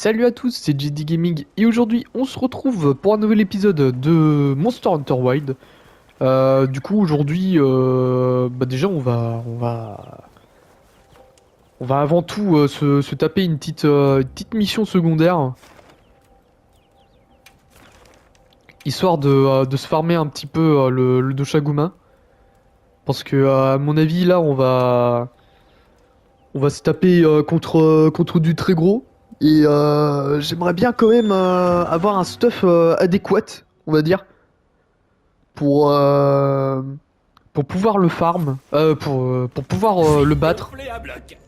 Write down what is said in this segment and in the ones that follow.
Salut à tous, c'est JD Gaming et aujourd'hui on se retrouve pour un nouvel épisode de Monster Hunter Wilds. Du coup aujourd'hui, déjà on va avant tout se taper une petite mission secondaire, histoire de se farmer un petit peu le Doshaguma. Parce que à mon avis là on va se taper contre du très gros. Et j'aimerais bien quand même avoir un stuff adéquat, on va dire. pour, euh, pour pouvoir le farm, pour pouvoir le battre. Gonflé à bloc.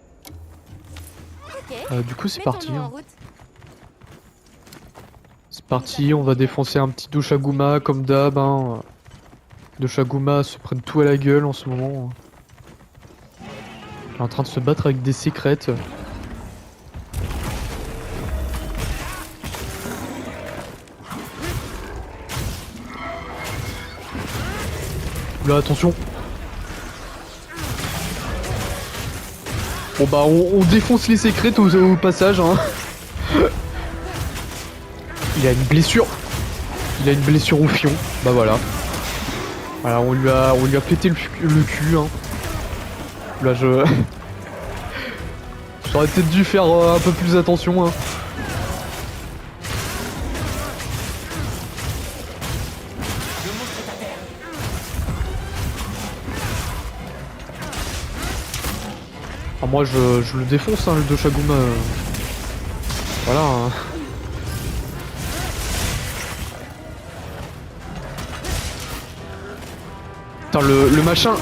Ok, Du coup, c'est parti. mettons-nous en Hein. route. C'est parti, on va défoncer un petit Doshaguma comme d'hab. Hein. Doshaguma se prennent tout à la gueule en ce moment. Il est en train de se battre avec des sécrètes. Oula, attention. Bon bah, on défonce les sécrètes au passage. Hein. Il a une blessure. Il a une blessure au fion. Bah voilà. Voilà, on lui a pété le cul. Hein. Là, j'aurais peut-être dû faire un peu plus attention. Hein. Ah, moi, je le défonce, hein, le Doshaguma. Voilà. Hein. Putain, le machin...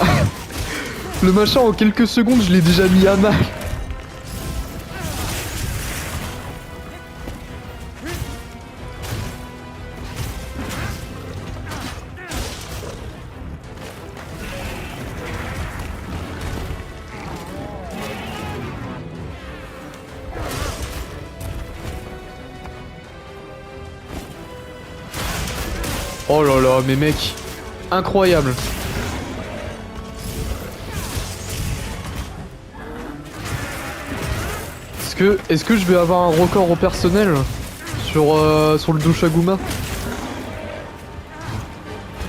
le machin, en quelques secondes, je l'ai déjà mis à mal. Oh là là, mais mec, incroyable. Est-ce que je vais avoir un record au personnel sur le Doshaguma?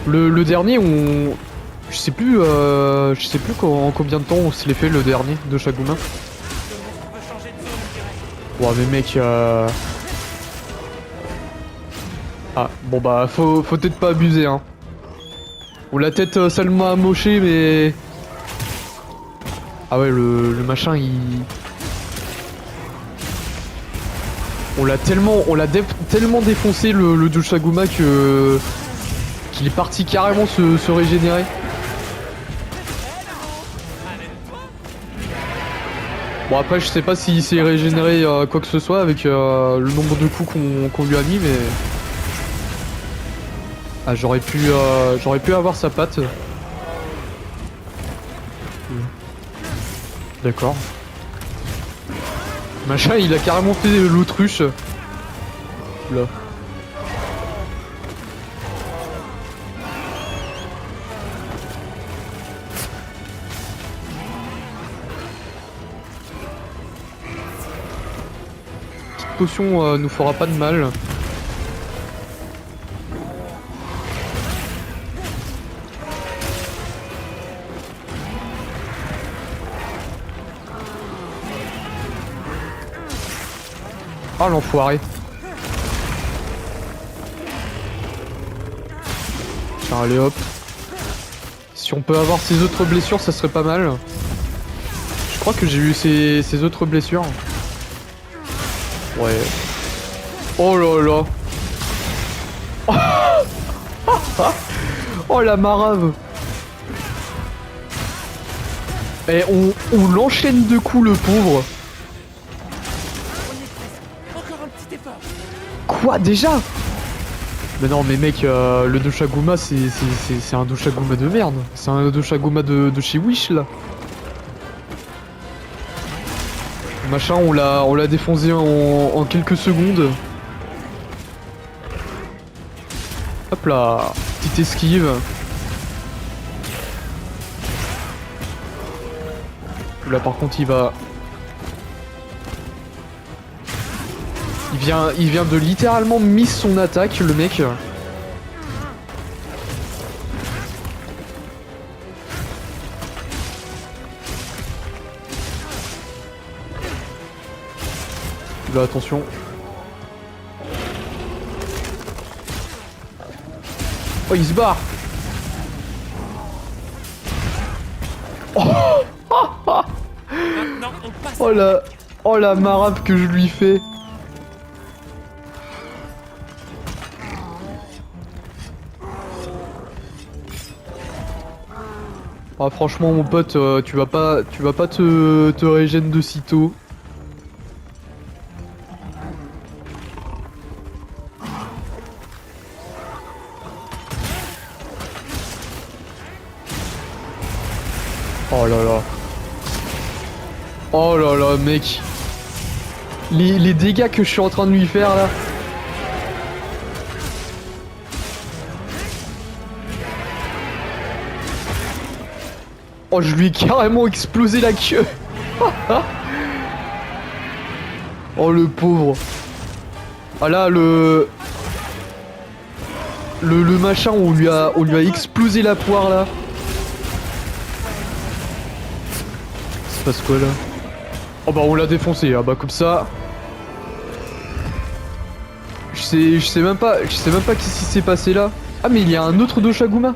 Le dernier, je sais plus en combien de temps on se l'est fait le dernier Doshaguma. Ouais mais mec, Ah, bon bah, faut peut-être pas abuser, hein. On l'a tête salement amoché, mais... Ah ouais, le machin, il... On l'a tellement défoncé, le Doshaguma, que... qu'il est parti carrément se régénérer. Bon après, je sais pas s'il s'est régénéré quoi que ce soit avec le nombre de coups qu'on lui a mis, mais... Ah, j'aurais pu avoir sa patte. D'accord. Machin, il a carrément fait l'autruche. Là. Petite potion nous fera pas de mal. Ah l'enfoiré. Tiens, allez hop. Si on peut avoir ses autres blessures, ça serait pas mal. Je crois que j'ai eu ses autres blessures. Ouais. Oh là là. Oh la marave. Et on l'enchaîne de coups le pauvre. Encore un petit effort. Quoi déjà? Mais non mais mec, le Doshaguma c'est un Doshaguma de merde. C'est un Doshaguma de chez Wish là. Le machin on l'a défoncé en quelques secondes. Hop là, petite esquive. Là par contre il va Il vient de littéralement miss son attaque, le mec. Là, attention. Oh, il se barre. Maintenant, on passe. Oh la marape que je lui fais. Ah, franchement mon pote, tu vas pas te régène de sitôt. Oh là là. Oh là là, mec. Les dégâts que je suis en train de lui faire là. Oh, je lui ai carrément explosé la queue. Oh, le pauvre. Ah là, le machin, on lui a explosé la poire là. Ça se passe quoi là? Oh bah on l'a défoncé, ah bah comme ça. Je sais même pas qu'est-ce qui s'est passé là. Ah mais il y a un autre Doshaguma.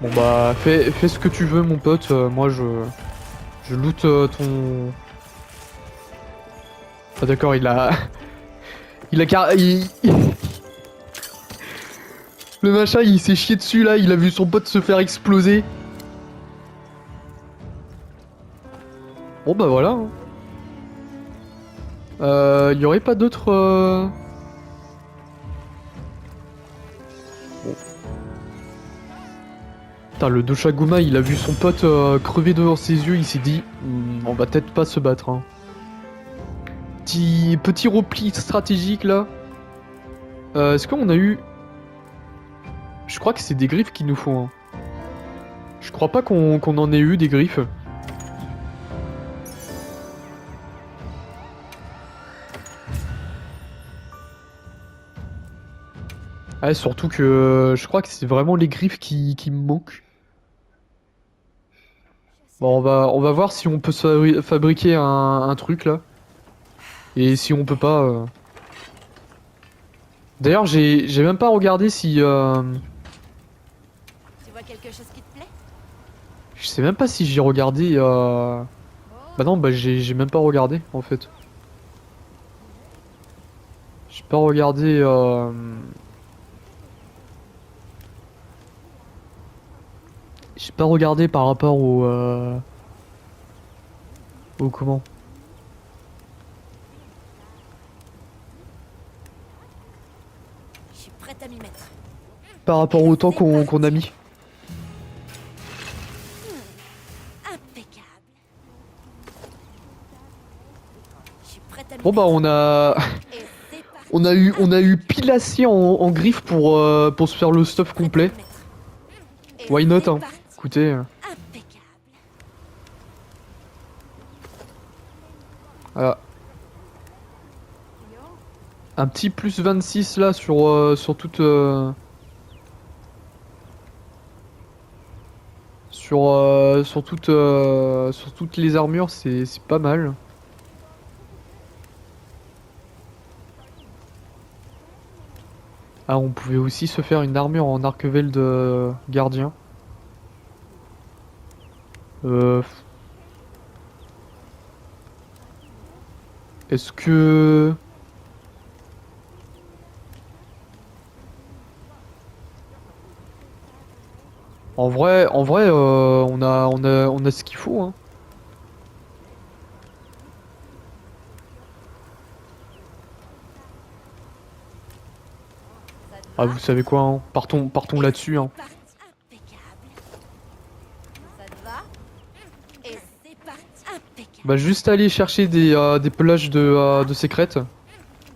Bon bah fais ce que tu veux mon pote, moi je loot ton... Ah d'accord, il a le machin il s'est chié dessus là, il a vu son pote se faire exploser. Bon bah voilà. Il y aurait pas d'autres... Bon. Putain, le Doshaguma, il a vu son pote crever devant ses yeux, il s'est dit, on va peut-être pas se battre. Hein. Petit repli stratégique là. Est-ce qu'on a eu... Je crois que c'est des griffes qu'il nous faut. Hein. Je crois pas qu'on en ait eu des griffes. Ouais, surtout que je crois que c'est vraiment les griffes qui me manquent. Bon, on va voir si on peut se fabriquer un truc là. Et si on peut pas... D'ailleurs, j'ai même pas regardé si... Tu vois quelque chose qui te plaît? Je sais même pas si j'ai regardé... Bah non, bah j'ai même pas regardé en fait. J'ai pas regardé... J'ai pas regardé par rapport au... Au comment? Je suis prête à m'y mettre. Par rapport au temps qu'on a mis. Impeccable. Je suis prête à m'y Bon bah mettre. on a... Et c'est parti. On a eu pile assez en griffe pour se faire le stuff complet. Et Why not c'est hein. parti. Écoutez... Impeccable. Voilà. Un petit plus 26 là sur toute... sur toutes les armures, c'est pas mal. Ah, on pouvait aussi se faire une armure en arquevel de gardien. Est-ce que... En vrai, on a ce qu'il faut, hein. Ça te Ah, va? vous savez quoi, hein. Partons là-dessus, hein. Parti. Impeccable. Ça te va? Et c'est parti. Impeccable. Bah, juste aller chercher des pelages de sécrètes.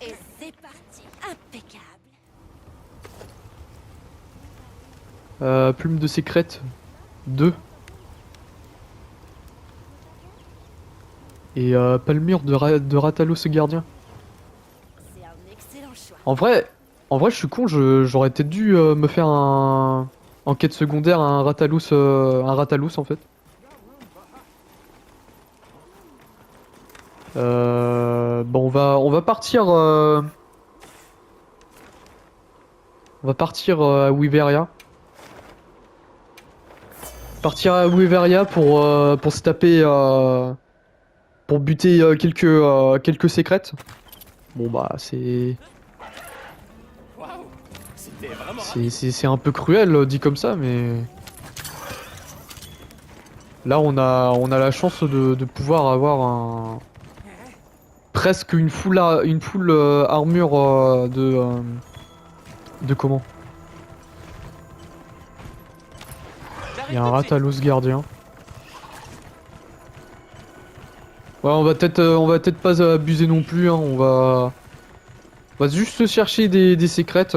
Et c'est parti. Impeccable. Plume de sécrète 2. Et pas le mur de Ratalos gardien. C'est un excellent choix. En vrai, je suis con, j'aurais peut-être dû me faire un... En quête secondaire, un Ratalos en fait. Bon, on va partir... On va partir à Wyveria. Partir à Wyveria pour se taper... pour buter quelques secrètes. Bon bah c'est... Waouh, c'était vraiment C'est un peu cruel dit comme ça, mais... Là on a la chance de pouvoir avoir un... Presque une full armure de comment? Il y a un Ratalos gardien. Ouais, on va peut-être pas abuser non plus, hein. On va juste chercher des secrètes.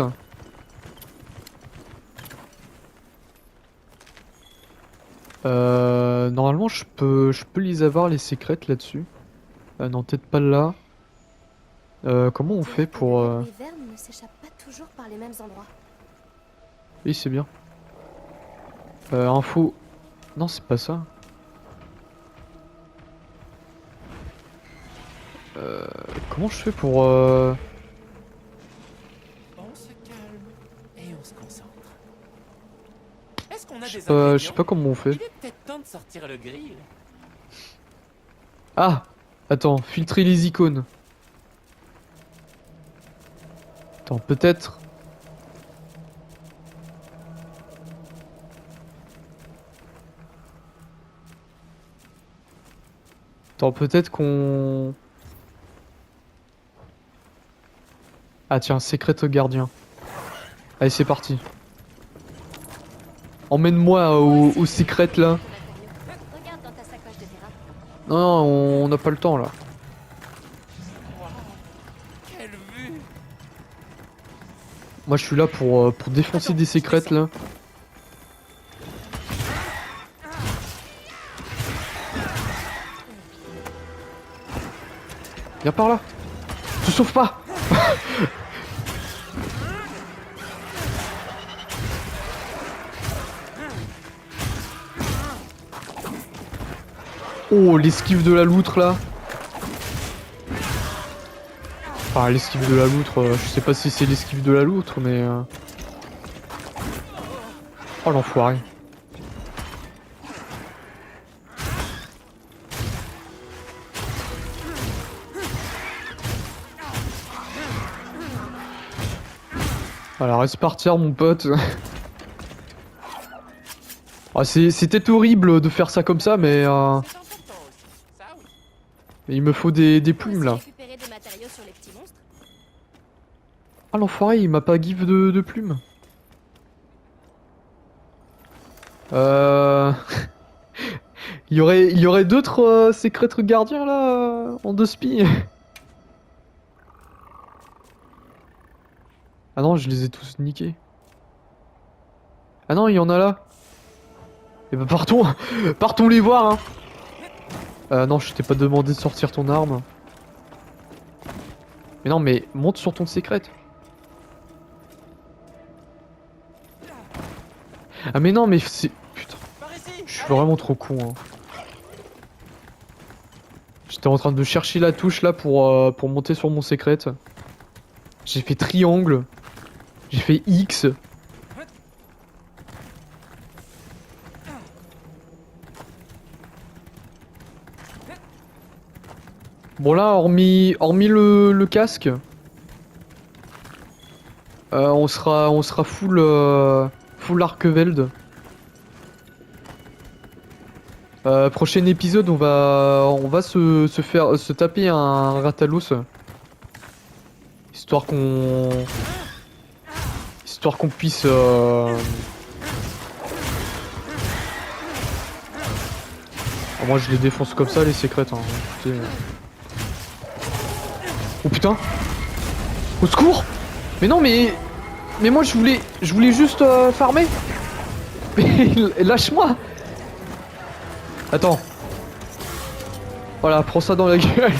Normalement je peux les avoir les secrètes là-dessus. Non, peut-être pas là. Comment on fait pour... Les vermes ne s'échappent pas toujours par les mêmes endroits. Oui, c'est bien. Info... Non, c'est pas ça. Comment je fais pour... On se calme et on se concentre. Est-ce qu'on a des je sais ingrédients? pas comment on fait. Il est peut-être temps de sortir le grill. Ah! Attends, filtrer les icônes. Attends, peut-être... Attends, peut-être qu'on... Ah tiens, secret gardien. Allez, c'est parti. Emmène-moi au secret là. Regarde dans ta sacoche de terrain. Non, non, on n'a pas le temps là. Quelle vue! Moi je suis là pour défoncer des secrets là. Viens par là. Te sauve pas. Oh, l'esquive de la loutre là. Enfin, l'esquive de la loutre, je sais pas si c'est l'esquive de la loutre, mais... Oh l'enfoiré. Voilà, reste partir mon pote. Ah, c'était horrible de faire ça comme ça, mais... C'est important aussi. Ça oui. Il me faut des Faut plumes aussi là. récupérer des matériaux sur les petits monstres. Ah l'enfoiré, il m'a pas give de plumes. Il y aurait d'autres secrets gardiens là en deux spies. Ah non, je les ai tous niqués. Ah non, il y en a là. Et bah partons, partons les voir. Hein. Non, je t'ai pas demandé de sortir ton arme. Mais non, mais monte sur ton secret. Ah mais non, mais c'est... Putain, Par ici. je suis vraiment trop con. Hein. J'étais en train de chercher la touche là pour monter sur mon secret. J'ai fait triangle. J'ai fait X. Bon là, hormis le casque, on sera full Archeveld. Prochain épisode, on va se taper un Ratalos, histoire qu'on puisse Ah, moi je les défonce comme ça les secrets. Hein. Écoutez, Oh putain! Au secours! Mais non, mais moi je voulais juste farmer. Mais lâche-moi! Attends. Voilà, prends ça dans la gueule.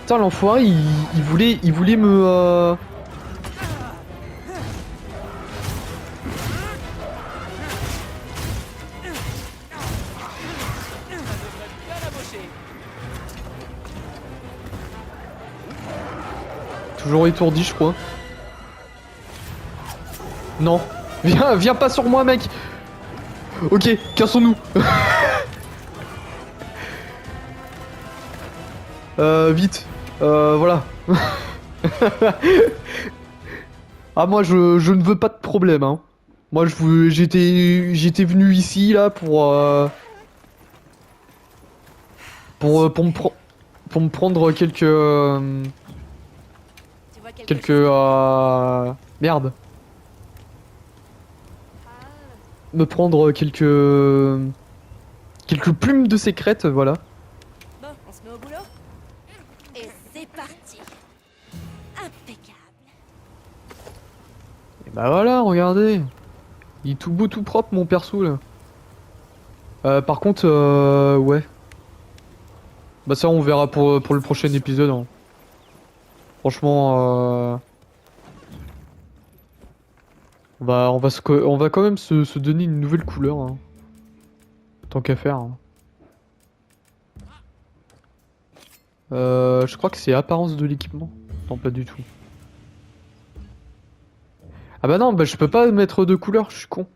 Putain, l'enfoiré, il voulait me... Bien amoché. Toujours étourdi, je crois. Non. Viens pas sur moi, mec. Ok, cassons-nous. Vite. Voilà. Ah, moi, je ne veux pas de problème, hein. Moi, j'étais venu ici, là, pour me prendre quelques... Tu vois quelque quelques... chose? Merde. Ah, Me prendre quelques... quelques plumes de sécrète, voilà. bon, on se met au boulot. Et c'est parti. Impeccable. Et bah voilà, regardez. Il est tout beau, tout propre, mon perso, là. Par contre, ouais. Bah ça, on verra pour le prochain épisode, hein. Franchement, on va quand même se donner une nouvelle couleur, hein. Tant qu'à faire, hein. Je crois que c'est apparence de l'équipement. Non, pas du tout. Ah bah non, bah je peux pas mettre de couleur, je suis con.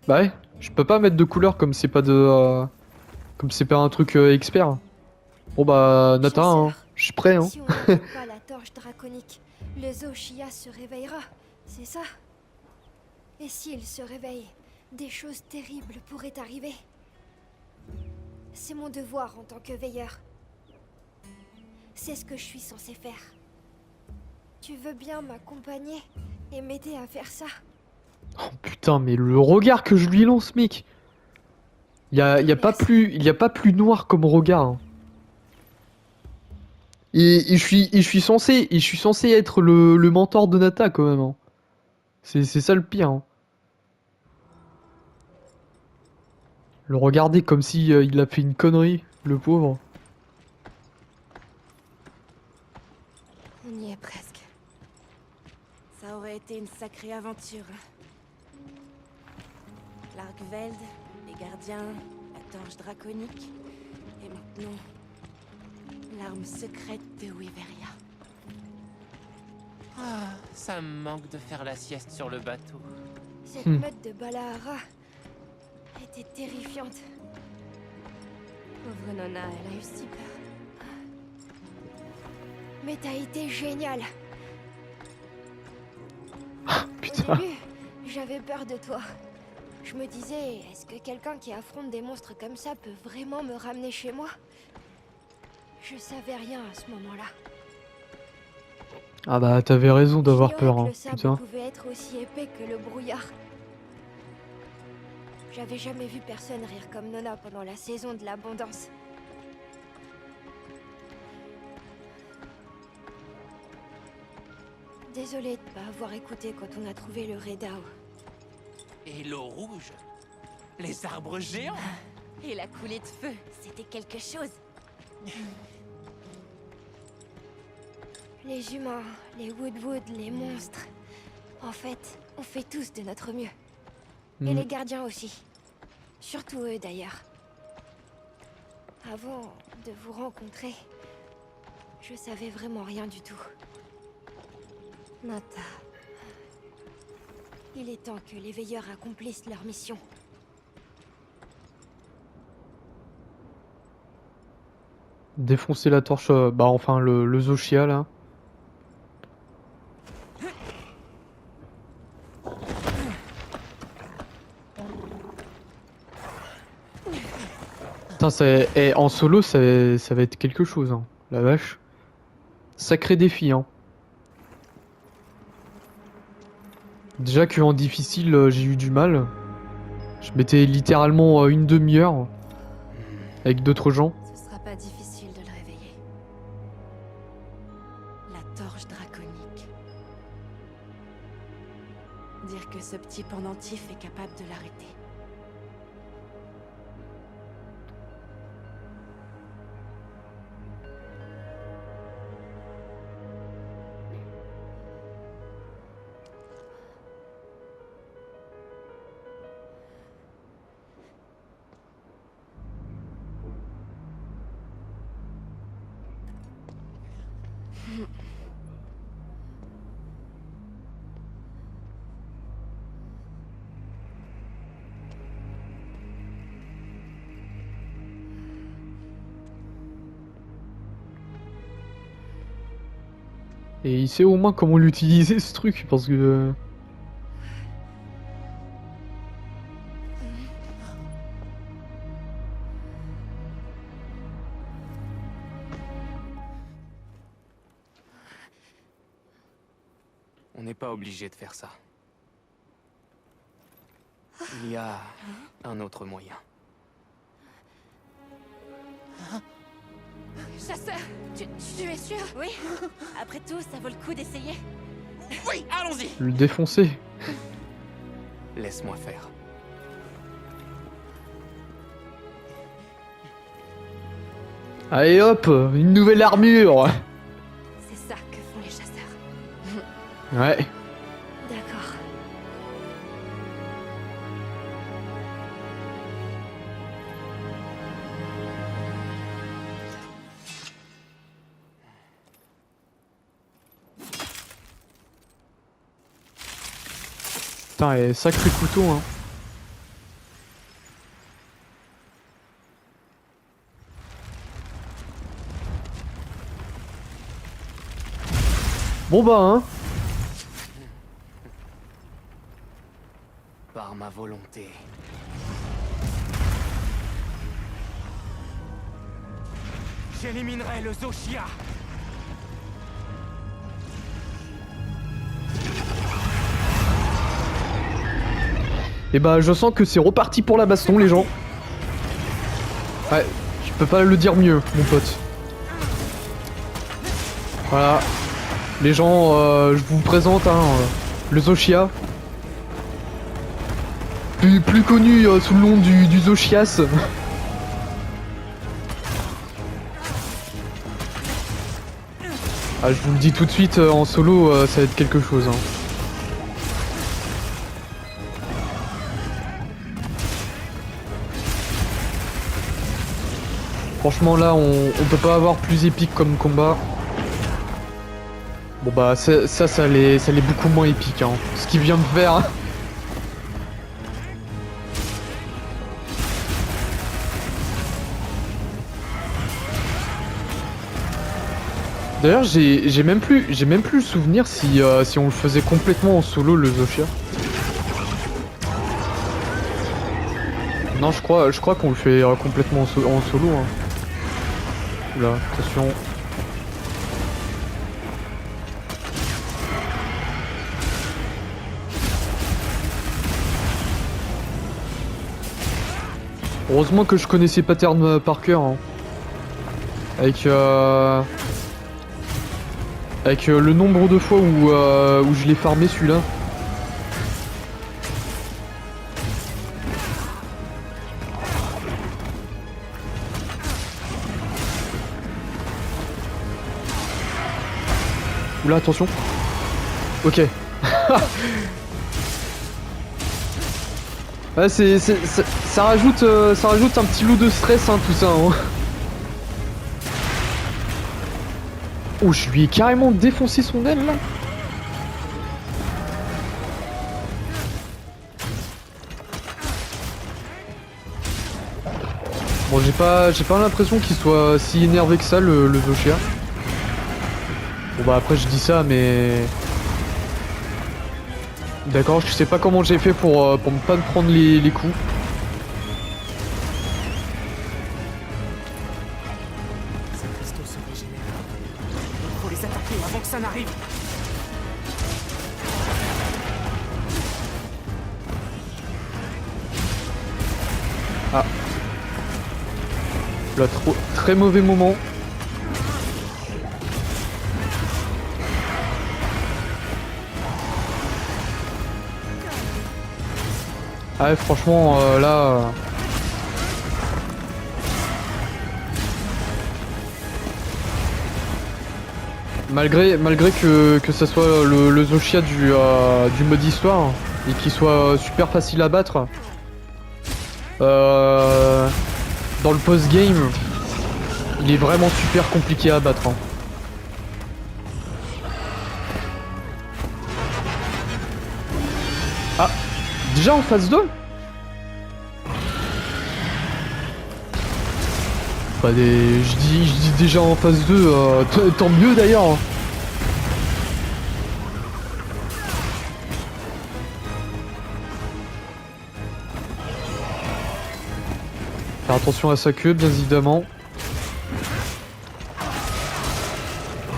Bah ouais, je peux pas mettre de couleur comme c'est pas comme c'est pas un truc expert. Bon bah Nata, hein, Chasseur, je suis prêt, hein. si on n'éteint pas la torche draconique, le Zoshia se réveillera, c'est ça? Et s'il se réveille, des choses terribles pourraient arriver. C'est mon devoir en tant que veilleur. C'est ce que je suis censé faire. Tu veux bien m'accompagner et m'aider à faire ça? Oh putain, mais le regard que je lui lance, mec. Y a pas plus noir comme regard, hein. Et je suis censé être le mentor de Nata quand même, hein. C'est ça le pire, hein. Le regarder comme si il a fait une connerie, le pauvre. On y est presque. Ça aurait été une sacrée aventure. L'Argveld, les gardiens, la torche draconique, et maintenant, l'arme secrète de Wyveria. Ah, ça me manque de faire la sieste sur le bateau. Cette meute de Balahara était terrifiante. Pauvre Nona, elle a eu si peur. Mais t'as été génial. Au Putain. début, j'avais peur de toi. Je me disais, est-ce que quelqu'un qui affronte des monstres comme ça peut vraiment me ramener chez moi? Je savais rien à ce moment-là. Ah bah t'avais raison d'avoir J'ignorais peur, que hein, le sable putain. pouvait être aussi épais que le brouillard. J'avais jamais vu personne rire comme Nona pendant la saison de l'abondance. Désolée de pas avoir écouté quand on a trouvé le Redao. Et l'eau rouge? Les arbres géants? Et la coulée de feu, c'était quelque chose. Les humains, les Woodwood, les monstres. En fait, on fait tous de notre mieux. Et Hmm. les gardiens aussi. Surtout eux d'ailleurs. Avant de vous rencontrer, je savais vraiment rien du tout. Nata, Il est temps que les veilleurs accomplissent leur mission. Défoncer la torche, bah enfin le Zoshia là. Putain, en solo ça va être quelque chose, hein. La vache. Sacré défi, hein. Déjà qu'en difficile j'ai eu du mal. Je mettais littéralement une demi-heure avec d'autres gens. ce sera pas difficile de le réveiller. La torche draconique. Dire que ce petit pendentif est capable de l'arrêter. Et il sait au moins comment l'utiliser ce truc parce que... On n'est pas obligé de faire ça. Il y a un autre moyen. Chasseur, tu es sûr? Oui. Après tout, ça vaut le coup d'essayer. Oui, allons-y. Le défoncer. Laisse-moi faire. Allez hop, une nouvelle armure. C'est ça que font les chasseurs. Ouais. D'accord. Putain, et sacré couteau, hein. Bon bah, hein. Par ma volonté. J'éliminerai le Zoshia. Et bah, je sens que c'est reparti pour la baston, les gens. Ouais, je peux pas le dire mieux, mon pote. Voilà. Les gens, je vous présente, hein, le Zoshia. Plus connu sous le nom du Zoshias. Ah, je vous le dis tout de suite, en solo, ça va être quelque chose. Hein. Franchement, là, on peut pas avoir plus épique comme combat. Bon bah, ça l'est beaucoup moins épique, hein. Ce qu'il vient de faire. D'ailleurs, j'ai même plus le souvenir si on le faisait complètement en solo, le Zoshia. Non, je crois qu'on le fait complètement en solo. Hein. Oula, attention. Heureusement que je connaissais Pattern par cœur. Hein. Avec le nombre de fois où je l'ai farmé celui-là. Oula, attention. Ok. Ouais, ça rajoute un petit lot de stress, hein, tout ça. Hein. Oh, je lui ai carrément défoncé son aile là. Bon, j'ai pas l'impression qu'il soit si énervé que ça, le Zoshia. Bon bah après je dis ça, mais... D'accord, je sais pas comment j'ai fait pour ne pas me prendre les coups. Ces cristaux se régénèrent. Il faut les attaquer avant que ça n'arrive. Ah. Là, très mauvais moment. Ah ouais, franchement, là... Malgré que ça soit le Zoshia du mode histoire, et qu'il soit super facile à battre, dans le post-game, il est vraiment super compliqué à battre. Hein. Ah, déjà en phase 2 ? Bah je dis déjà en phase 2, tant mieux d'ailleurs. attention à sa queue, bien évidemment.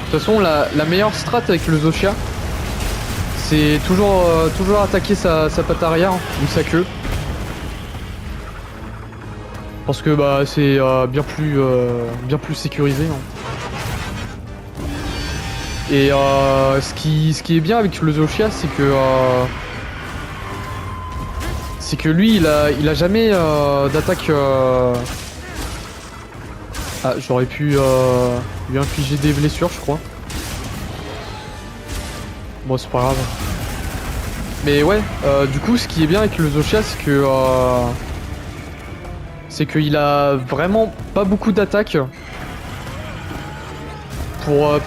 De toute façon, la meilleure strat avec le Zoshia, c'est toujours attaquer sa patte arrière ou sa queue. Parce que bah c'est bien plus sécurisé. Hein. Et ce qui est bien avec le Zoshia, c'est que lui, il a jamais d'attaque. Ah, j'aurais pu lui infliger des blessures, je crois. Bon, c'est pas grave. Mais ouais, du coup, ce qui est bien avec le Zoshia, c'est qu'il a vraiment pas beaucoup d'attaques pour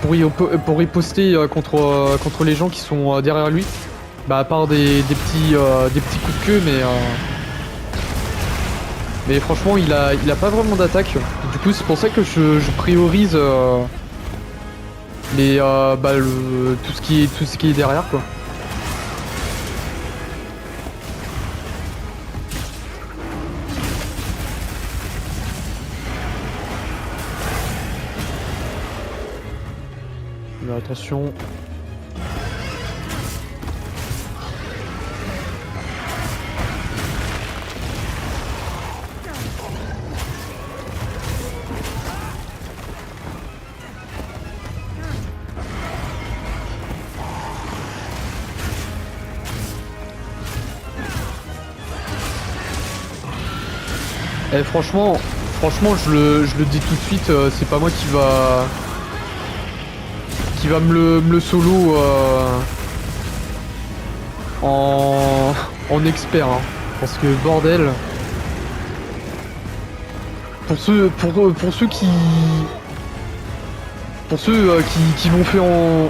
riposter contre les gens qui sont derrière lui. Bah, à part des petits coups de queue, mais franchement, il a pas vraiment d'attaque. Du coup, c'est pour ça que je priorise tout ce qui est derrière, quoi. Mais attention. Et franchement, je le dis tout de suite, c'est pas moi qui va me le solo en expert, hein. Parce que bordel, pour ceux qui l'ont fait en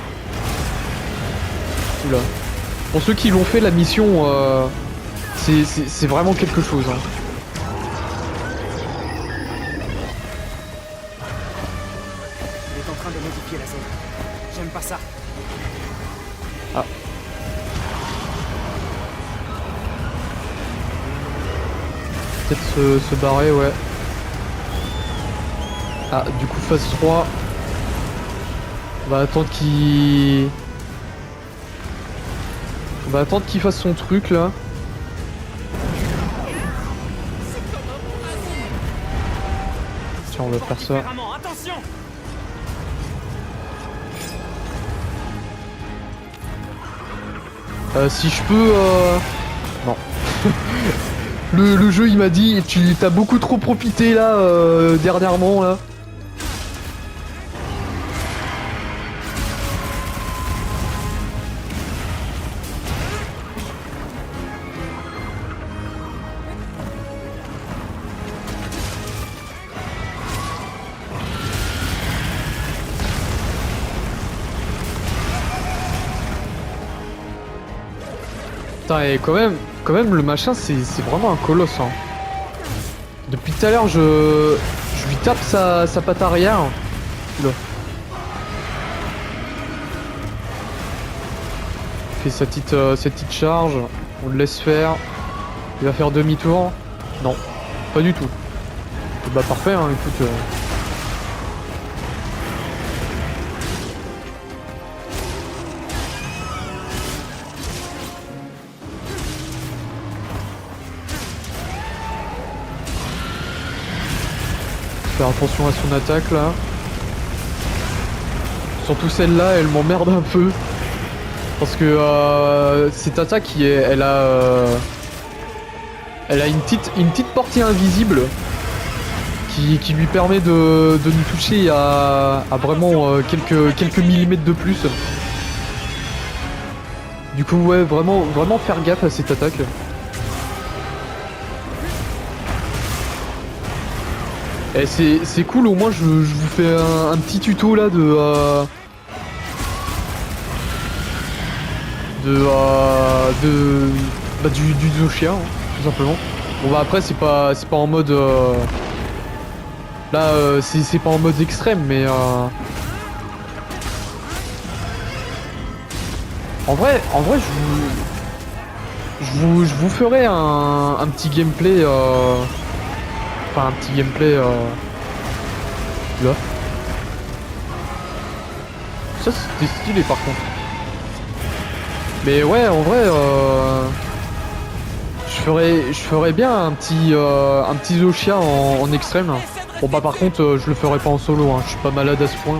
oula, pour ceux qui l'ont fait la mission, c'est vraiment quelque chose, hein. De modifier la zone. J'aime pas ça. Ah. Peut-être se barrer, ouais. Ah, du coup, phase 3. On va attendre qu'il fasse son truc, là. Tiens, on va faire ça. Attention. Si je peux... Non. le jeu, il m'a dit, t'as beaucoup trop profité, là, dernièrement, là. Putain, et quand même, le machin, c'est vraiment un colosse, hein. Depuis tout à l'heure, je lui tape sa patte arrière. Là. Il fait sa petite charge. On le laisse faire. Il va faire demi-tour. Non, pas du tout. Bah parfait, hein, écoute. Faire attention à son attaque là. Surtout celle-là, elle m'emmerde un peu. Parce que cette attaque, elle a une petite portée invisible qui lui permet de nous toucher à vraiment quelques millimètres de plus. Du coup, ouais, vraiment faire gaffe à cette attaque. Et c'est cool, au moins je vous fais un petit tuto là du Zoshia, hein, tout simplement. Bon bah après c'est pas en mode là c'est pas en mode extrême, mais en vrai je vous ferai un petit gameplay Enfin un petit gameplay là. Ça c'était stylé par contre. Mais ouais en vrai je ferais bien un petit Zoshia en extrême. Bon bah par contre je le ferai pas en solo, hein. Je suis pas malade à ce point.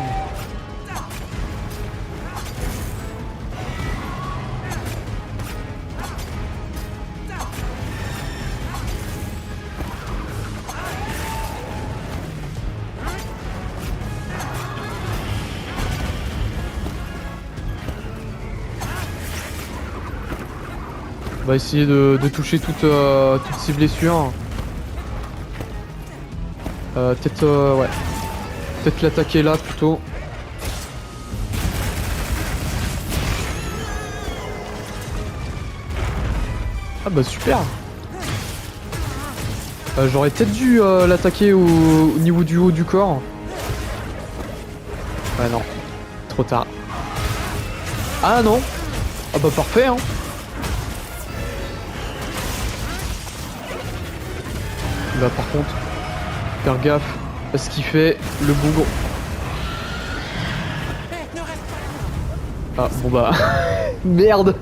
On va essayer de toucher toutes ces blessures. Peut-être ouais. Peut-être l'attaquer là plutôt. Ah bah super. J'aurais peut-être dû l'attaquer au niveau du haut du corps. Ouais non. Trop tard. Ah non. Ah bah parfait hein. Il va par contre faire gaffe à ce qu'il fait, le bougre. Ah bon bah merde.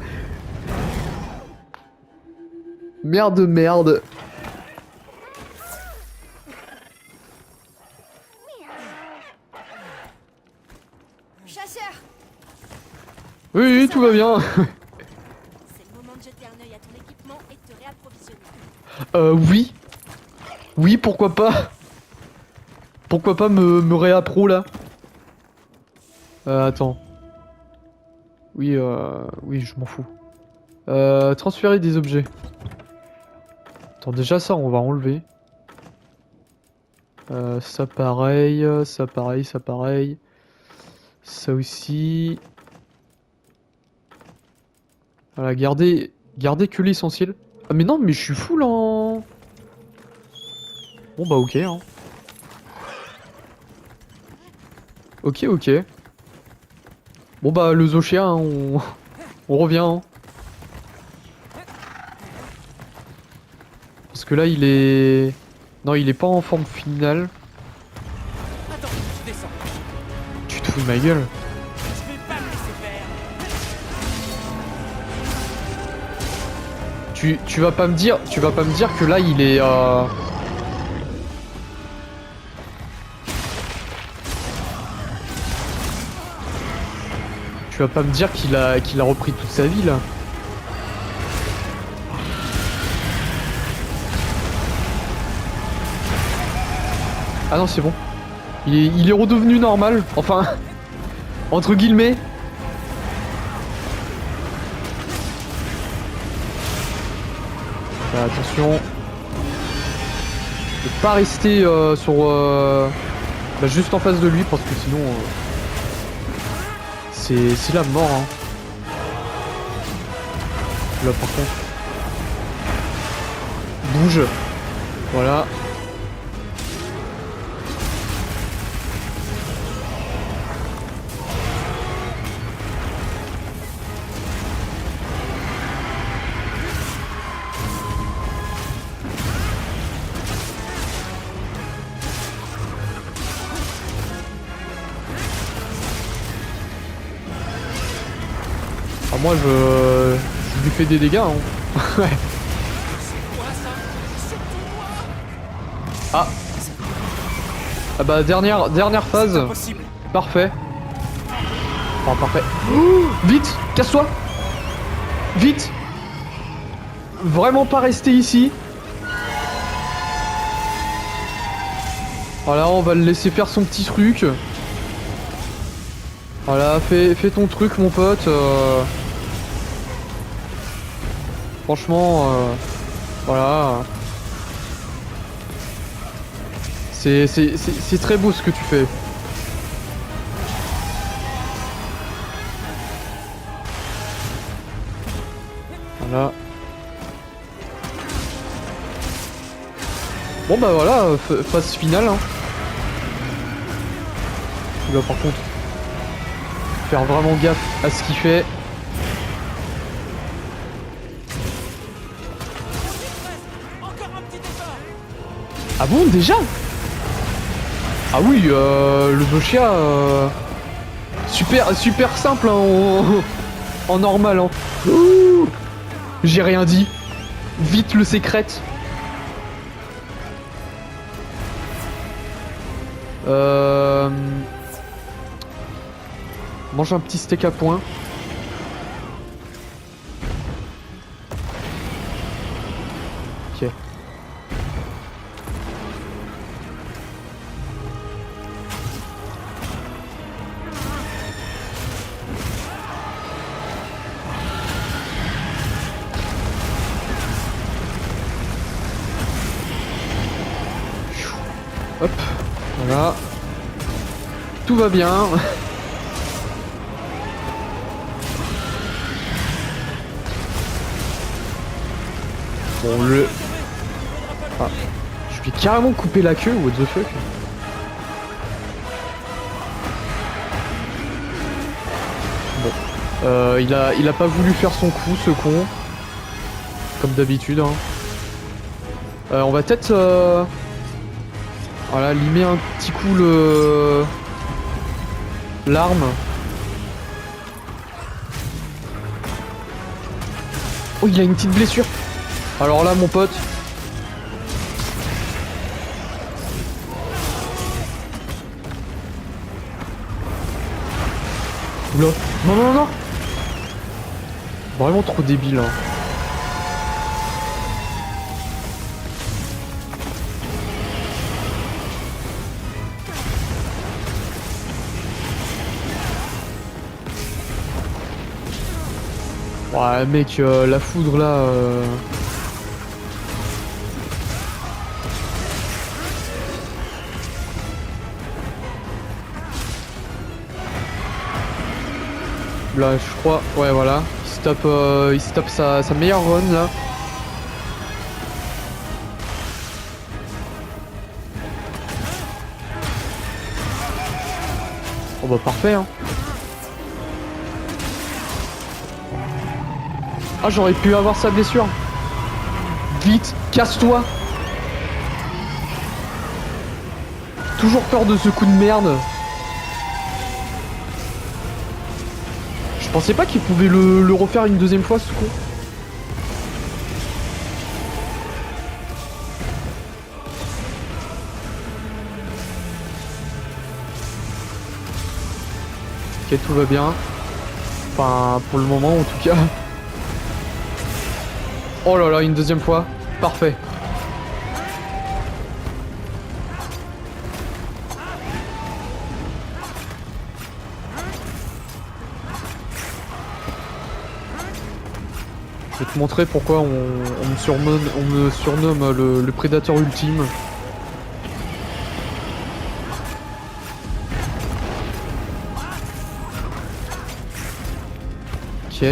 Merde. Chasseur! Oui, tout va bien. C'est le moment de jeter un œil à ton équipement et de te réapprovisionner. Oui. Oui, pourquoi pas. Pourquoi pas me réappro là. Attends. Oui, oui, je m'en fous. Transférer des objets. Attends, déjà ça, on va enlever. Ça pareil, ça pareil, ça pareil. Ça aussi. Voilà, garder que l'essentiel. Ah mais non, mais je suis full en... Bon bah ok hein. Ok. Bon bah le Zoshia, hein, on revient hein. Parce que là il est... Non il est pas en forme finale. Attends, je descends. Tu te fous de ma gueule. Je vais pas me laisser faire. Tu vas pas me dire que là il est Tu vas pas me dire qu'il a repris toute sa vie là. Ah non c'est bon. Il est redevenu normal. Enfin entre guillemets. Attention. Ne pas rester sur bah, juste en face de lui parce que sinon c'est la mort hein. Là par contre. Bouge. Voilà. Ah, moi je lui fais des dégâts hein. Ouais. Ah. Ah bah dernière phase. Impossible. Parfait. Enfin parfait. Oh, vite, casse-toi. Vite. Vraiment pas rester ici. Voilà, on va le laisser faire son petit truc. Voilà, fais ton truc mon pote. Franchement, voilà. C'est très beau ce que tu fais. Voilà. Bon bah voilà, phase finale. Hein. Il va par contre faire vraiment gaffe à ce qu'il fait. Ah bon, déjà? Ah oui, le Zoshia, super simple hein, en normal. Hein. Ouh, j'ai rien dit. Vite le sécrète. Mange un petit steak à point. Ok. Hop, voilà. Tout va bien. Bon, le... Ah, je vais carrément couper la queue, what the fuck. Bon, il a pas voulu faire son coup, ce con. Comme d'habitude, hein. On va peut-être... Voilà, limer un petit coup l'arme. Oh, il a une petite blessure. Alors là, mon pote. Oula. Non, non, non, non. Vraiment trop débile, hein. Ouais, mec, la foudre là. Là, je crois. Ouais, voilà. Il se tape sa meilleure run là. Oh bah parfait, hein. Ah, j'aurais pu avoir sa blessure. Vite, casse-toi. Toujours peur de ce coup de merde. Je pensais pas qu'il pouvait le refaire une deuxième fois, ce con. Ok, tout va bien. Enfin, pour le moment, en tout cas. Oh là là, une deuxième fois. Parfait. Je vais te montrer pourquoi on me surnomme le prédateur ultime. Ok.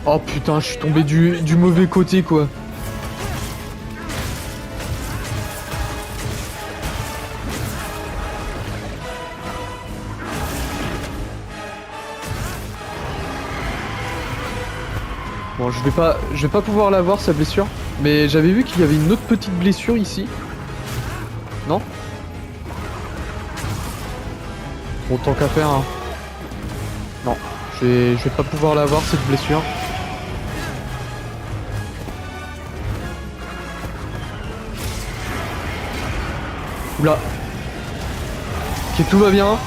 Oh putain, je suis tombé du mauvais côté quoi. Bon, je vais pas pouvoir l'avoir sa blessure, mais j'avais vu qu'il y avait une autre petite blessure ici. Non? Bon, tant qu'à faire, hein. Non, je vais pas pouvoir l'avoir cette blessure. Oula. Ok, tout va bien.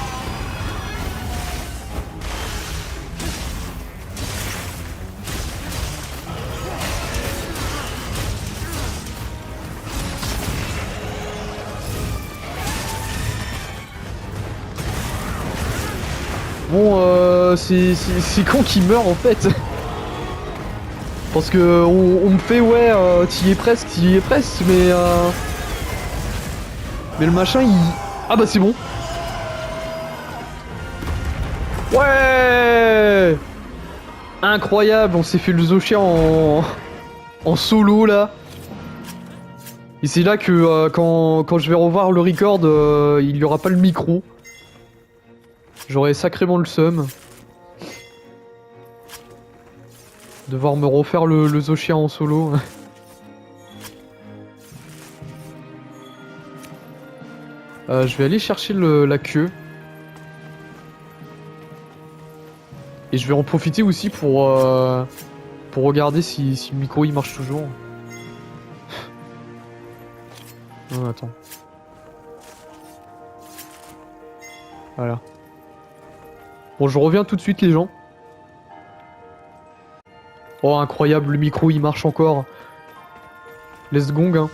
Bon, c'est con qui meurt en fait. Parce que on me fait ouais, t'y es presque, mais le machin il... Ah bah c'est bon. Ouais. Incroyable, on s'est fait le Zoshia en solo là. Et c'est là que quand je vais revoir le record, il y aura pas le micro. J'aurais sacrément le seum. Devoir me refaire le Zoshia en solo. Je vais aller chercher la queue. Et je vais en profiter aussi pour regarder si le micro il marche toujours. Oh, attends. Voilà. Bon, je reviens tout de suite les gens. Oh, incroyable, le micro il marche encore. Let's gong, hein.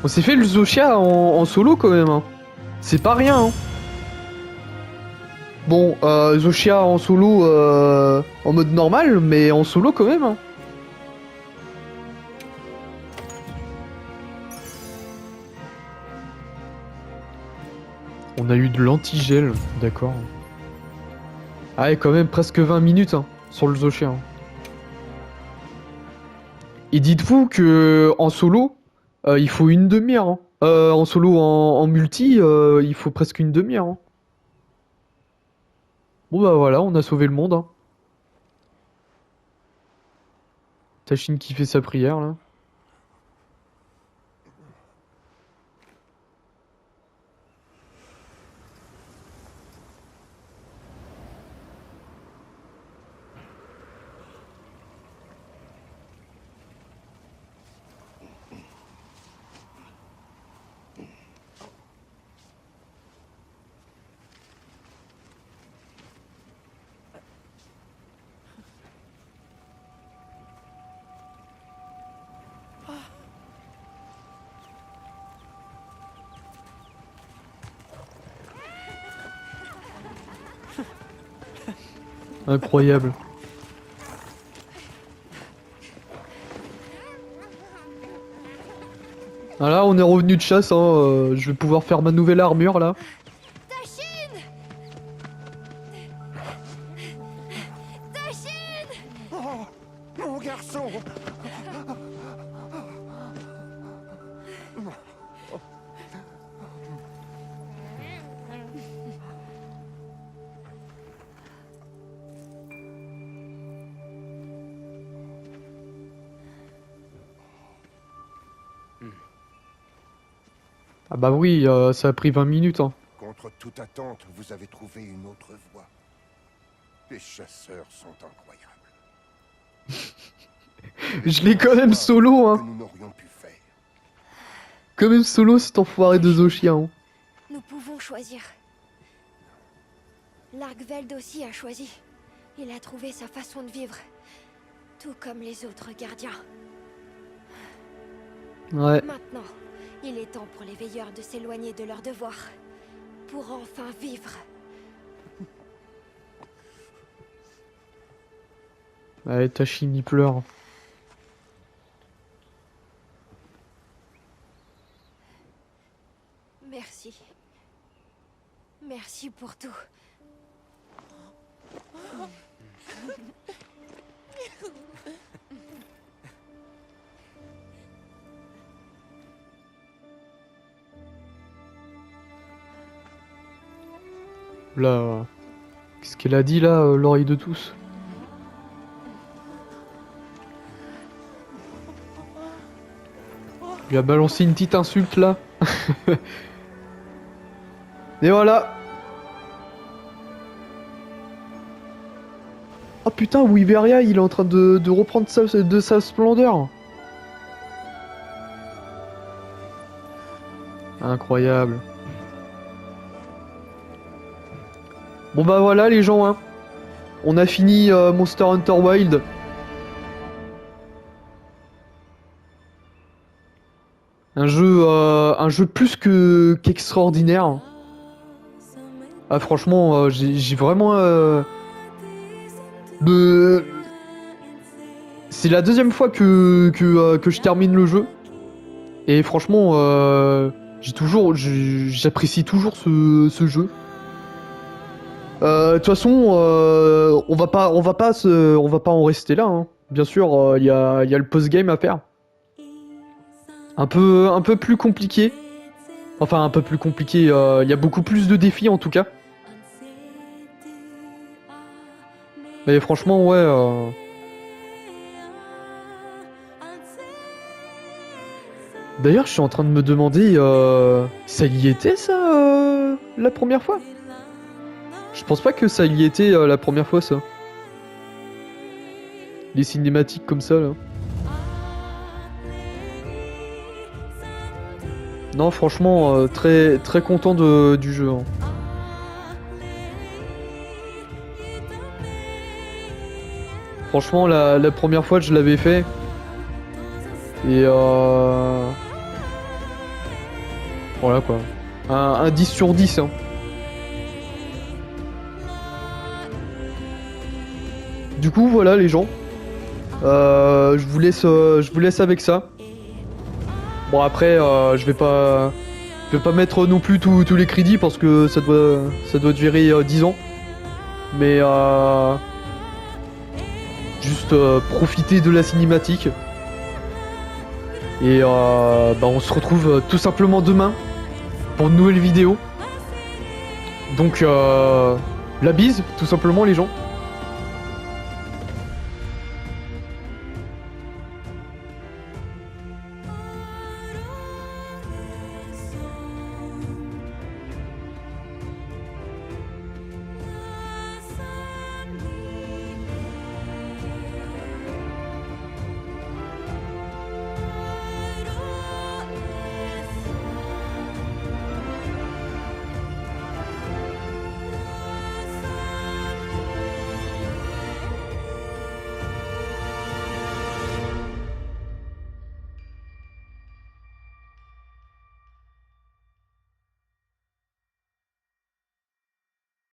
On s'est fait le Zoshia en solo quand même, hein. C'est pas rien, hein. Bon, Zoshia en solo en mode normal, mais en solo quand même, hein. On a eu de l'antigel, d'accord. Ah ouais, quand même presque 20 minutes hein, sur le Zoshia. Hein. Et dites-vous que en solo, il faut une demi-heure. Hein. En solo, en multi, il faut presque une demi-heure. Hein. Bon bah voilà, on a sauvé le monde. Hein. Tachine qui fait sa prière là. Incroyable. Voilà, on est revenu de chasse, hein. Je vais pouvoir faire ma nouvelle armure là. Tachine! Tachine! Oh, mon garçon! Ah bah oui, ça a pris 20 minutes. Hein. Contre toute attente, vous avez trouvé une autre voie. Les chasseurs sont incroyables. Je l'ai quand même solo, Que hein. nous n'aurions pu faire. Quand même solo cet enfoiré de Zoshia. Hein. Nous pouvons choisir. Largveld aussi a choisi. Il a trouvé sa façon de vivre. Tout comme les autres gardiens. Ouais. Maintenant, il est temps pour les veilleurs de s'éloigner de leurs devoirs. Pour enfin vivre. Ouais, Tachine il pleure. Merci. Merci pour tout. Là, qu'est-ce qu'elle a dit là, l'oreille de tous? Il a balancé une petite insulte là. Et voilà. Oh putain, Wyveria, il est en train de reprendre de sa splendeur. Incroyable. Bon bah voilà les gens, hein. On a fini Monster Hunter Wild. Un jeu plus que qu'extraordinaire. Ah franchement, j'ai vraiment c'est la deuxième fois que je termine le jeu. Et franchement, j'apprécie toujours ce jeu. De toute façon, on va pas en rester là. Hein. Bien sûr, il y a le post-game à faire. Un peu plus compliqué. Enfin, un peu plus compliqué. Il y a beaucoup plus de défis en tout cas. Mais franchement, ouais. D'ailleurs, je suis en train de me demander, ça y était ça, la première fois? Je pense pas que ça y était la première fois, ça. Les cinématiques comme ça, là. Non, franchement, très, très content du jeu, hein. Franchement, la première fois que je l'avais fait, et voilà quoi. Un 10 sur 10, hein. Du coup, voilà les gens. Je vous laisse avec ça. Bon après, je vais pas mettre non plus tous les crédits parce que ça doit durer 10 ans. Mais juste profiter de la cinématique. Et bah, on se retrouve tout simplement demain pour une nouvelle vidéo. Donc la bise, tout simplement les gens.